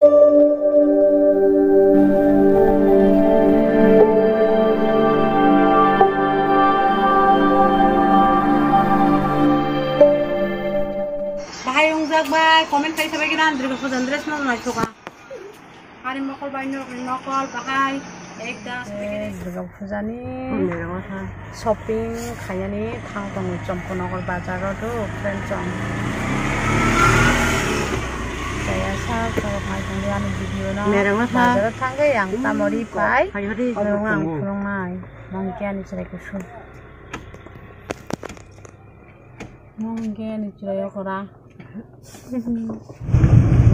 Bye. Comment kayo sabay ginan. Diri ko Andres mo na choka. Hari mokol bay nokol bahay. Ekda sabay Durga Puja ni shopping khayani thang tong Championagor bazar ro friend chong. Saya sa mai thang ani video na. Bazar thang ge yang tamori pai. Orang ang phulong nai. Mongke ani chrai ko su. Mongke ani chrai ko ra.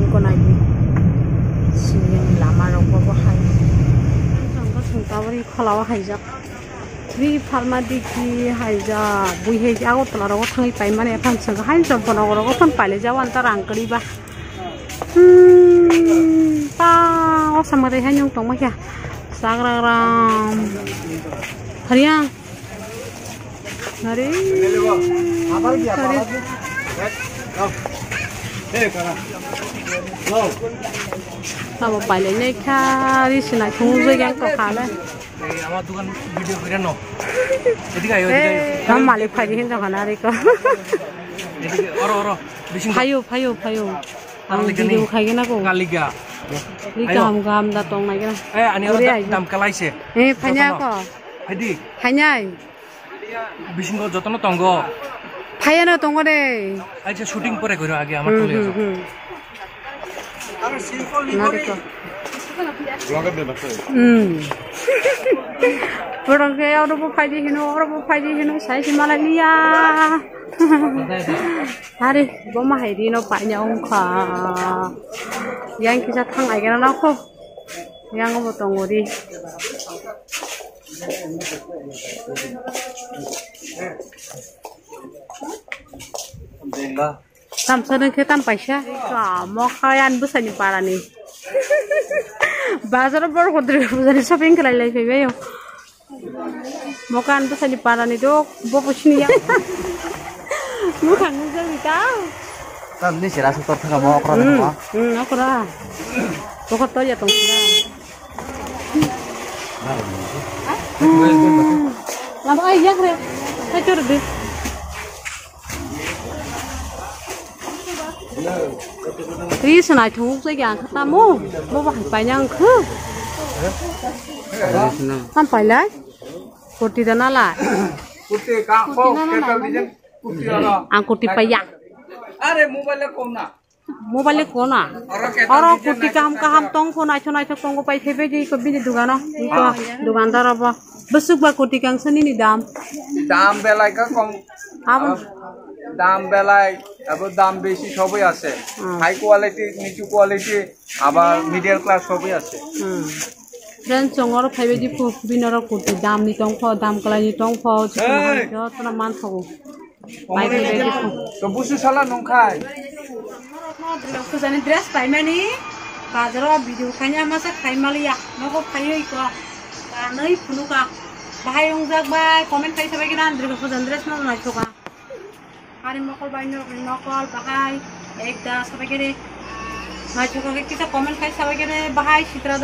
Ko lagi siang lama rokok bahai jangka sungkawari khalawa haijak ri pharma diki haija bui hei ago tala rokok thangi pai mane phang sang hai Championagor rokok phon paile jawan ta rangkari ba ta o samare ha nyong tong ma kya sagragram hariya hari Kamu paling ni kari sini tunggu yang kau kalah. Amat tu kan video kira no. Jadi kayu. Kamu malik pagi hendak kanari kau. Jadi oro. Payu. Ang video kaya na ko. Kaliga. Gam datang lagi na. Ani orang dam kalai se. Panya ko. Hadi. Panya. Bising kau jotono tonggo. Paya na tonggo de. Aja shooting pore koro age amar tole aso. Vlogger de bache. Orang kaya orang paji hino, saya si Malaysia. Hari, boma hari no paknya ongka. Yang kita thang lagi na aku. Yang aku tunggu di. Tam sedang kita paisa, mau kalian bisa ni para ni. Bazar baru kontri bazar shopping kelai lagi yo. Mau kan bisa ni para ni dok, bawa sini ya. Bukan muncul kita. Tam ni sih rasa tertengah mau akran apa? Akran. Pokok tu ya tong sini. Lama aja kre, saya curi deh. Ini senai thung saya yang katamu, bawa banyak ke? Sampai lah, kurti dan ala. Kurti kau ketal dijen kurti ala. Kurti payak. Are mobile kona. Mobile kona. Orang kurti kaham tong kona cunai tong ko pai thebe ji ko bini dugana. Iko dugandar apa? Besuk ba kurti kang seni ni dam. Dam belai ka kong. Apa? দাম বেলায় আবার দাম বেশি সবই আছে high quality নিচু quality আবার middle class সবই আছে ফ্রেন্ড চঙর ফাইবে দি বিনর কুটি দাম নি টং ফ দাম কলাই নি টং ফ যতনা মান থাকো পাই ফাইবে দি তো বুসু সালা নংখাই তো জানি ড্রেস পাইমানি বাজার ভিডিও খাইয়া মাসা খাইমালিয়া নকো খাইयो ইকো নাই ফুনুকা বাহাই উংজাক বাই কমেন্ট খাই সবাই কিনা দ্রিগো ড্রেস ন নাই থকা Hari mokol bay nokol bahay ekda sabai kere na choka ke kita comment kai sabai kere bahay sitra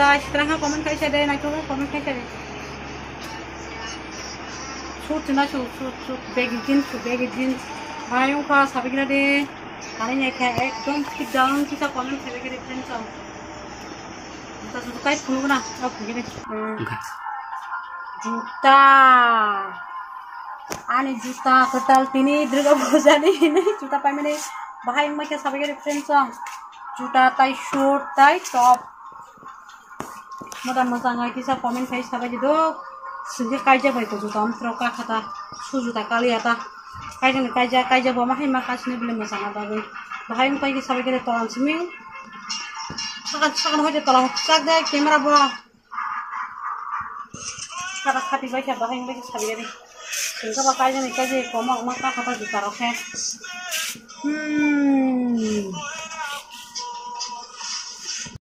ha comment kai sade na choka comment kai sade shoot baggy jeans bahay ka sabai kere de kare nya ka ekdom fit down kita comment sabai kere friends am ta su kai phunu na ok kere juta Ani juta ketal tini Durga Puja ni juta pai mene bahai mai ke sabai ke friends song juta tai short tai top moda ngai kisa comment kai sabai do sungke kaija bai ko juta amtro ka khata su juta kali ata kaija bo mahai makas ni bele masanga bagai bahai mai ke sabai ke tolan siming sakan hoje tolan sak de camera bo kata khati bai ka bahai mai ke sabai ke Sehingga pakai ni kaje komak kata juta roke.